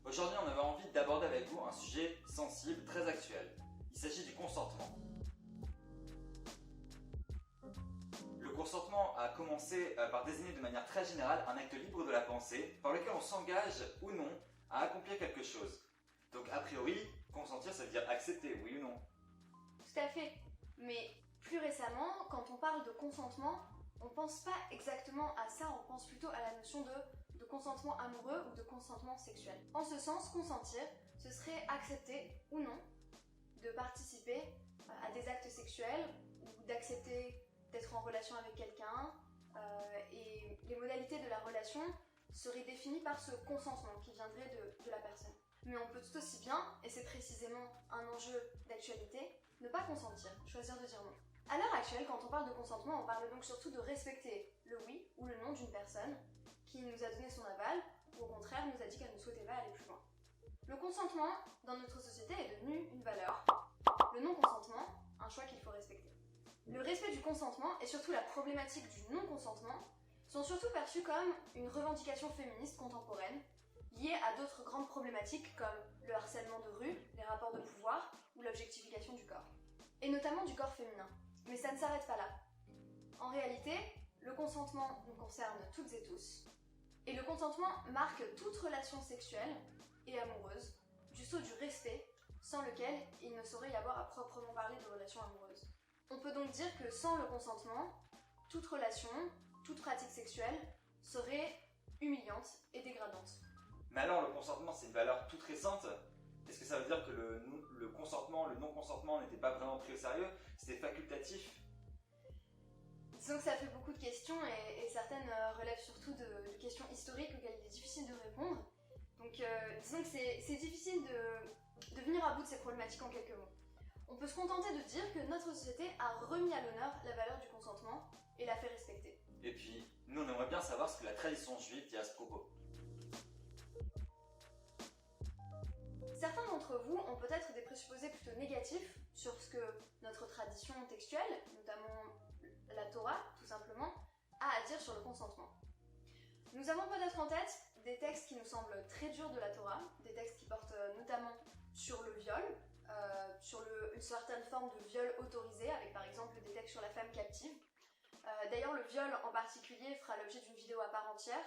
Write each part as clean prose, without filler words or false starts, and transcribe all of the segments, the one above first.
Aujourd'hui, on avait envie d'aborder avec vous un sujet sensible, très actuel. Il s'agit du consentement. Le consentement a commencé par désigner de manière très générale un acte libre de la pensée par lequel on s'engage ou non à accomplir quelque chose. Donc a priori, consentir ça veut dire accepter, oui ou non? Tout à fait, mais plus récemment, quand on parle de consentement, on pense pas exactement à ça, on pense plutôt à la notion de consentement amoureux ou de consentement sexuel. En ce sens, consentir, ce serait accepter ou non de participer à des actes sexuels ou d'accepter d'être en relation avec quelqu'un et les modalités de la relation seraient définies par ce consentement qui viendrait de la personne. Mais on peut tout aussi bien, et c'est précisément un enjeu d'actualité, ne pas consentir, choisir de dire non. À l'heure actuelle, quand on parle de consentement, on parle donc surtout de respecter le oui ou le non d'une personne qui nous a donné son aval ou au contraire nous a dit qu'elle ne souhaitait pas aller plus loin. Le consentement dans notre société est devenu une valeur. Le non-consentement, un choix qu'il faut respecter. Le respect du consentement et surtout la problématique du non-consentement sont surtout perçus comme une revendication féministe contemporaine liée à d'autres grandes problématiques comme le harcèlement de rue, les rapports de pouvoir ou l'objectification du corps. Et notamment du corps féminin. Mais ça ne s'arrête pas là. En réalité, le consentement nous concerne toutes et tous. Et le consentement marque toute relation sexuelle et amoureuse du sceau du respect sans lequel il ne saurait y avoir à proprement parler de relation amoureuse. On peut donc dire que sans le consentement, toute relation, toute pratique sexuelle serait humiliante et dégradante. Mais alors le consentement c'est une valeur toute récente? Est-ce que ça veut dire que le consentement, le non-consentement n'était pas vraiment pris au sérieux? C'était facultatif? Disons que ça fait beaucoup de questions et certaines relèvent surtout de questions historiques auxquelles il est difficile de répondre. Donc disons que c'est difficile de venir à bout de ces problématiques en quelques mots. On peut se contenter de dire que notre société a remis à l'honneur la valeur du consentement et l'a fait respecter. Et puis, nous on aimerait bien savoir ce que la tradition juive dit à ce propos. Certains d'entre vous ont peut-être des présupposés plutôt négatifs sur ce que notre tradition textuelle, notamment la Torah tout simplement, a à dire sur le consentement. Nous avons peut-être en tête des textes qui nous semblent très durs de la Torah, des textes qui portent notamment sur le viol, sur une certaine forme de viol autorisé, avec par exemple des textes sur la femme captive. D'ailleurs, le viol en particulier fera l'objet d'une vidéo à part entière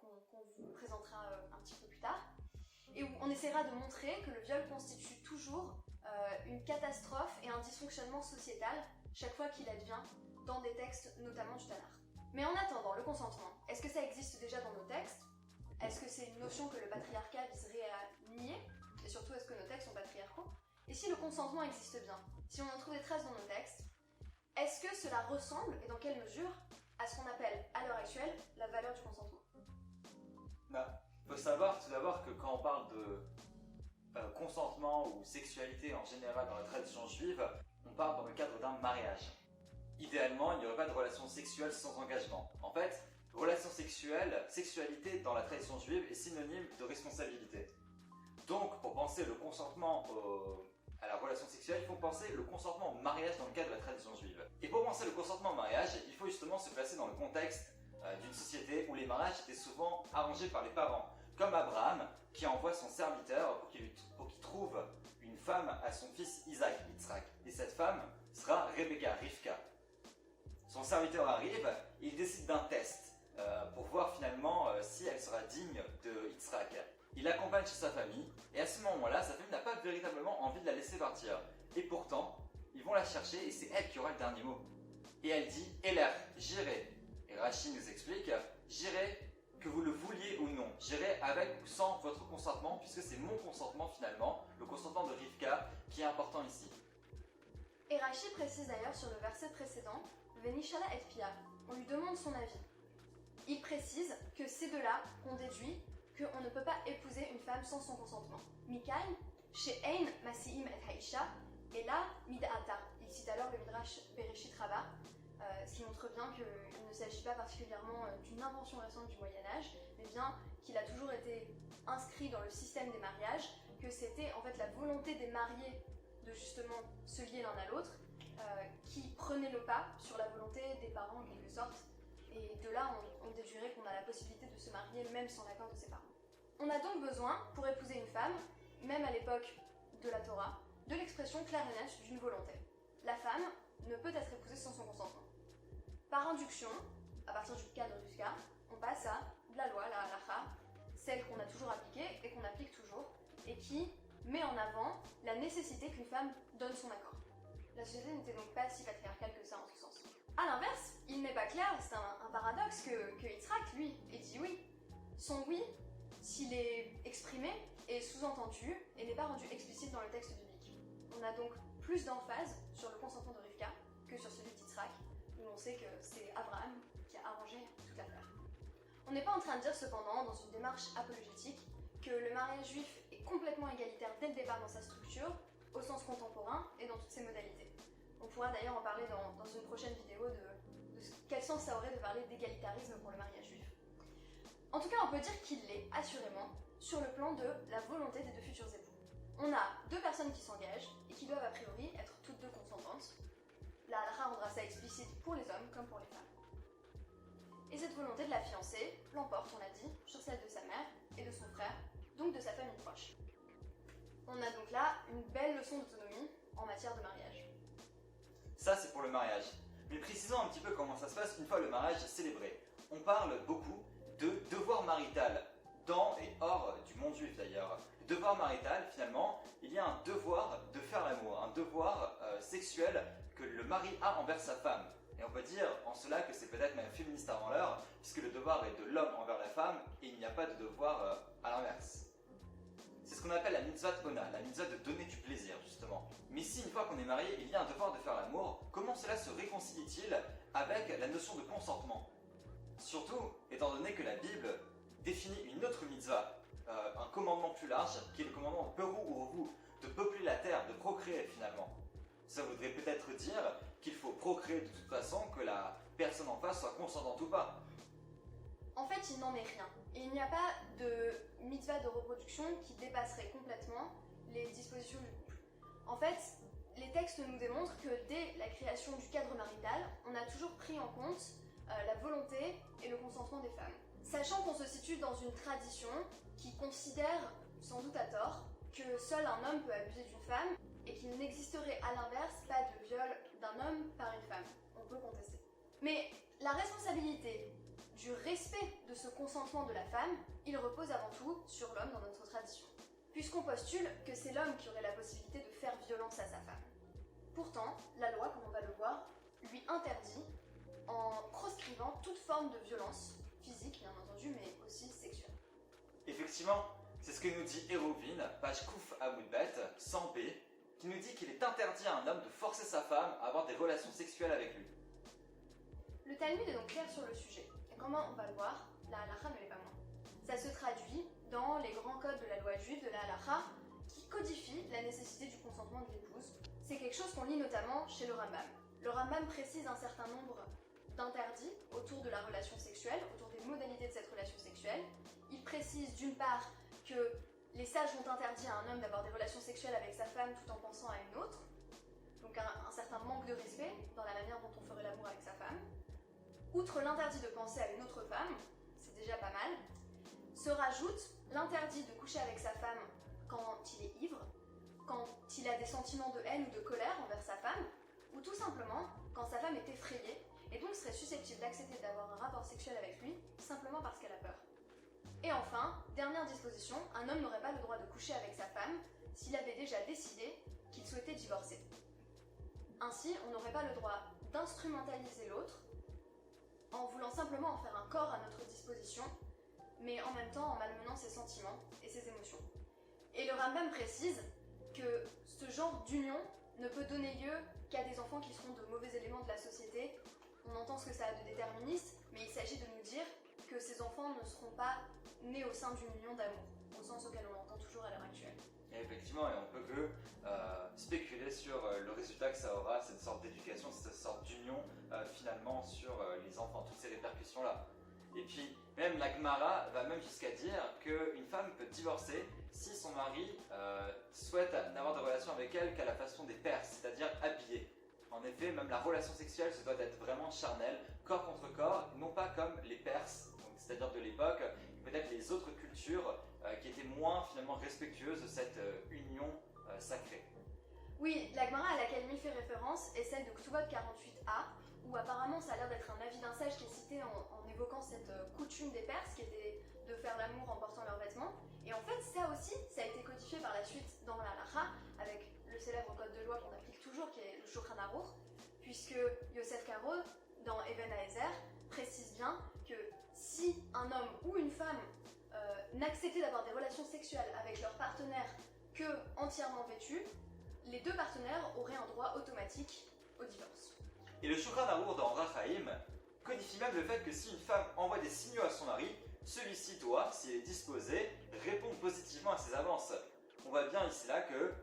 qu'on vous présentera un petit peu plus tard, et où on essaiera de montrer que le viol constitue toujours une catastrophe et un dysfonctionnement sociétal chaque fois qu'il advient dans des textes notamment du Tanakh. Mais en attendant, le consentement, est-ce que ça existe déjà dans nos textes? Est-ce que c'est une notion que le patriarcat viserait à nier? Et surtout, est-ce que nos textes sont patriarcaux? Et si le consentement existe bien, si on en trouve des traces dans nos textes, est-ce que cela ressemble, et dans quelle mesure, à ce qu'on appelle, à l'heure actuelle, la valeur du consentement? Il faut savoir tout d'abord que quand on parle de consentement ou sexualité en général dans la tradition juive, on parle dans le cadre d'un mariage. Idéalement, il n'y aurait pas de relation sexuelle sans engagement. En fait, relation sexuelle, sexualité dans la tradition juive est synonyme de responsabilité. Donc, pour penser le consentement à la relation sexuelle, il faut penser le consentement au mariage dans le cadre de la tradition juive. Et pour penser le consentement au mariage, il faut justement se placer dans le contexte d'une société où les mariages étaient souvent arrangés par les parents. Comme Abraham, qui envoie son serviteur pour qu'il trouve une femme à son fils Isaac, Yitzhak. Et cette femme sera Rebecca, Rivka. Son serviteur arrive et il décide d'un test pour voir finalement si elle sera digne de Yitzhak. Il l'accompagne chez sa famille et à ce moment-là, sa famille n'a pas véritablement envie de la laisser partir. Et pourtant, ils vont la chercher et c'est elle qui aura le dernier mot. Et elle dit « Eler, j'irai ». Et Rashi nous explique « J'irai que vous le vouliez ou non, j'irai avec ou sans votre consentement puisque c'est mon consentement finalement, le consentement de Rivka qui est important ici. » Et Rashi précise d'ailleurs sur le verset précédent « Venishala et Pia », on lui demande son avis. Il précise que c'est de là qu'on déduit qu'on ne peut pas épouser une femme sans son consentement. Mikaï, chez Ein Masiim et Haïcha, et là, Mid'ata. Il cite alors le Midrash Bereshit Rabbah, ce qui montre bien qu'il ne s'agit pas particulièrement d'une invention récente du Moyen-Âge, mais bien qu'il a toujours été inscrit dans le système des mariages, que c'était en fait la volonté des mariés de justement se lier l'un à l'autre, qui prenait le pas sur la volonté des parents en quelque sorte. Et de là, on déduirait qu'on a la possibilité de se marier même sans l'accord de ses parents. On a donc besoin besoin, pour épouser une femme, même à l'époque de la Torah, de l'expression claire et nette d'une volonté. La femme ne peut être épousée sans son consentement. Par induction, à partir du cas de Rivka, on passe à la loi, la halacha, celle qu'on a toujours appliquée et qu'on applique toujours, et qui met en avant la nécessité qu'une femme donne son accord. La société n'était donc pas si patriarcale que ça en ce sens. A l'inverse, il n'est pas clair, c'est un paradoxe que Yitzhak, lui, ait dit oui. Son oui, s'il est exprimé, est sous-entendu et n'est pas rendu explicite dans le texte biblique. On a donc plus d'emphase sur le consentement de Rivka que sur celui d'Yitzhak, où on sait que c'est Abraham qui a arrangé toute l'affaire. On n'est pas en train de dire cependant, dans une démarche apologétique, que le mariage juif est complètement égalitaire dès le départ dans sa structure, au sens contemporain et dans toutes ses modalités. On pourra d'ailleurs en parler dans une prochaine vidéo de quel sens ça aurait de parler d'égalitarisme pour le mariage juif. En tout cas, on peut dire qu'il l'est, assurément, sur le plan de la volonté des deux futurs époux. On a deux personnes qui s'engagent et qui doivent a priori être toutes deux consentantes. La halakha rendra ça explicite pour les hommes comme pour les femmes. Et cette volonté de la fiancée l'emporte, on l'a dit, sur celle de sa mère et de son frère, donc de sa famille proche. On a donc là une belle leçon d'autonomie en matière de mariage. Ça, c'est pour le mariage. Mais précisons un petit peu comment ça se passe une fois le mariage célébré. On parle beaucoup de devoir marital, dans et hors du monde juif d'ailleurs. Le devoir marital, finalement, il y a un devoir de faire l'amour, un devoir sexuel que le mari a envers sa femme. Et on peut dire en cela que c'est peut-être même féministe avant l'heure, puisque le devoir est de l'homme envers la femme, et il n'y a pas de devoir à l'inverse. C'est ce qu'on appelle la mitzvah ona, la mitzvah de donner du plaisir, justement. Mais si une fois qu'on est marié, il y a un devoir de faire l'amour, comment cela se réconcilie-t-il avec la notion de consentement? Surtout, étant donné que la Bible définit une autre mitzvah, un commandement plus large, qui est le commandement de Perou ou Ovu, de peupler la terre, de procréer finalement. Ça voudrait peut-être dire qu'il faut procréer de toute façon, que la personne en face soit consentante ou pas. En fait, il n'en est rien. Et il n'y a pas de mitzvah de reproduction qui dépasserait complètement les dispositions du couple. En fait, les textes nous démontrent que dès la création du cadre marital, on a toujours pris en compte la volonté et le consentement des femmes. Sachant qu'on se situe dans une tradition qui considère, sans doute à tort, que seul un homme peut abuser d'une femme et qu'il n'existerait à l'inverse pas de viol d'un homme par une femme. On peut contester. Mais la responsabilité du respect de ce consentement de la femme, il repose avant tout sur l'homme dans notre tradition, puisqu'on postule que c'est l'homme qui aurait la possibilité de faire violence à sa femme. Pourtant, la loi, comme on va le voir, lui interdit en proscrivant toute forme de violence, physique bien entendu, mais aussi sexuelle. Effectivement, c'est ce que nous dit Hérovine, page Kouf Amoudbet, 100b, qui nous dit qu'il est interdit à un homme de forcer sa femme à avoir des relations sexuelles avec lui. Le Talmud est donc clair sur le sujet. Et comment on va le voir, la halakha ne l'est pas moins. Ça se traduit dans les grands codes de la loi juive de la halakha qui codifie la nécessité du consentement de l'épouse. C'est quelque chose qu'on lit notamment chez le Rambam. Le Rambam précise un certain nombre d'interdits autour de la relation sexuelle, autour des modalités de cette relation sexuelle. Il précise d'une part que les sages ont interdit à un homme d'avoir des relations sexuelles avec sa femme tout en pensant à une autre. Donc un certain manque de respect dans la manière dont on ferait l'amour avec sa femme. Outre l'interdit de penser à une autre femme, c'est déjà pas mal, se rajoute l'interdit de coucher avec sa femme quand il est ivre, quand il a des sentiments de haine ou de colère envers sa femme, ou tout simplement quand sa femme est effrayée et donc serait susceptible d'accepter d'avoir un rapport sexuel avec lui simplement parce qu'elle a peur. Et enfin, dernière disposition, un homme n'aurait pas le droit de coucher avec sa femme s'il avait déjà décidé qu'il souhaitait divorcer. Ainsi, on n'aurait pas le droit d'instrumentaliser l'autre en voulant simplement en faire un corps à notre disposition, mais en même temps en malmenant ses sentiments et ses émotions. Et le Rambam précise que ce genre d'union ne peut donner lieu qu'à des enfants qui seront de mauvais éléments de la société. On entend ce que ça a de déterministe, mais il s'agit de nous dire que ces enfants ne seront pas nés au sein d'une union d'amour, au sens auquel on l'entend toujours à l'heure actuelle. Et effectivement, et on peut que spéculer sur le résultat que ça aura, cette sorte d'éducation, cette sorte d'union finalement sur les enfants, toutes ces répercussions-là. Et puis, même la Gemara va même jusqu'à dire qu'une femme peut divorcer si son mari souhaite n'avoir de relation avec elle qu'à la façon des Perses, c'est-à-dire habillée. En effet, même la relation sexuelle se doit d'être vraiment charnelle, corps contre corps, non pas comme les Perses, c'est-à-dire de l'époque, peut-être les autres cultures qui étaient moins respectueuse de cette union sacrée. Oui, la Gemara à laquelle Mil fait référence est celle de Ktubot 48a, où apparemment ça a l'air d'être un avis d'un sage qui est cité en évoquant cette coutume des Perses qui était de faire l'amour en portant leurs vêtements. Et en fait, ça aussi, ça a été codifié par la suite dans la Halacha, avec le célèbre code de loi qu'on applique toujours, qui est le Shulchan Aruch, puisque Yosef Karo, dans Eben Haezer, précise bien que si un homme ou une femme n'acceptait d'avoir des relations sexuelles avec leur partenaire que entièrement vêtus, les deux partenaires auraient un droit automatique au divorce. Et le Shulchan Aruch dans Rachaim codifie même le fait que si une femme envoie des signaux à son mari, celui-ci doit, s'il est disposé, répondre positivement à ses avances. On voit bien ici là que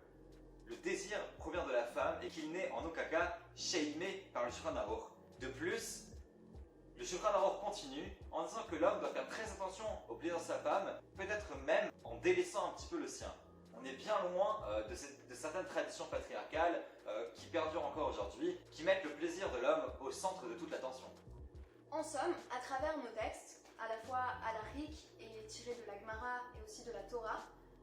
le désir provient de la femme et qu'il n'est en aucun cas shamé par le Shulchan Aruch. De plus, le Shulchan Aruch continue en disant que l'homme doit faire très attention au plaisir de sa femme, peut-être même en délaissant un petit peu le sien. On est bien loin de certaines traditions patriarcales qui perdurent encore aujourd'hui, qui mettent le plaisir de l'homme au centre de toute l'attention. En somme, à travers nos textes, à la fois halakhiques et tirés de la Gemara et aussi de la Torah,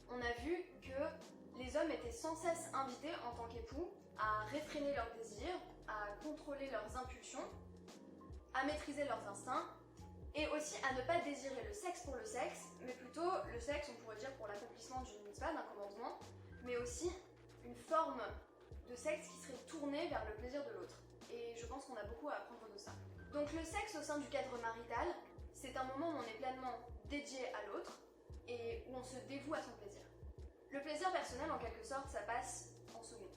on a vu que les hommes étaient sans cesse invités en tant qu'époux à réfréner leurs désirs, à contrôler leurs impulsions, à maîtriser leurs instincts, et aussi à ne pas désirer le sexe pour le sexe, mais plutôt le sexe, on pourrait dire, pour l'accomplissement d'une mitzvah, d'un commandement, mais aussi une forme de sexe qui serait tournée vers le plaisir de l'autre. Et je pense qu'on a beaucoup à apprendre de ça. Donc le sexe au sein du cadre marital, c'est un moment où on est pleinement dédié à l'autre et où on se dévoue à son plaisir. Le plaisir personnel, en quelque sorte, ça passe en second.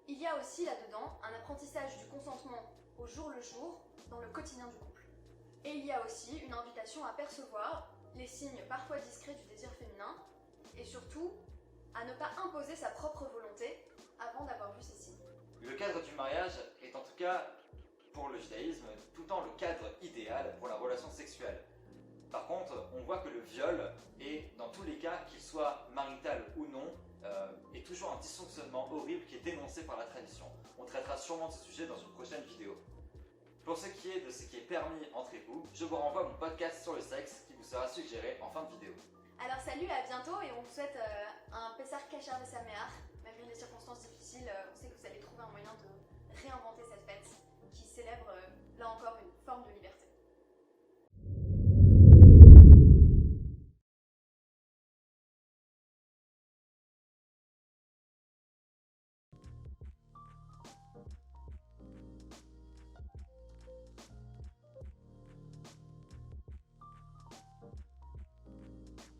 Il y a aussi là-dedans un apprentissage du consentement au jour le jour dans le quotidien du couple. Et il y a aussi une invitation à percevoir les signes parfois discrets du désir féminin et surtout à ne pas imposer sa propre volonté avant d'avoir vu ces signes. Le cadre du mariage est en tout cas, pour le judaïsme, tout le temps le cadre idéal pour la relation sexuelle. Par contre, on voit que le viol est, dans tous les cas, qu'il soit marital ou non, est toujours un dysfonctionnement horrible qui est dénoncé par la tradition. On traitera sûrement de ce sujet dans une prochaine vidéo. Pour ce qui est de ce qui est permis entre époux, je vous renvoie à mon podcast sur le sexe qui vous sera suggéré en fin de vidéo. Alors salut, à bientôt et on vous souhaite un Pessah Kasher Vesameach. Malgré les circonstances difficiles, on sait que vous allez trouver un moyen de réinventer cette fête qui célèbre là encore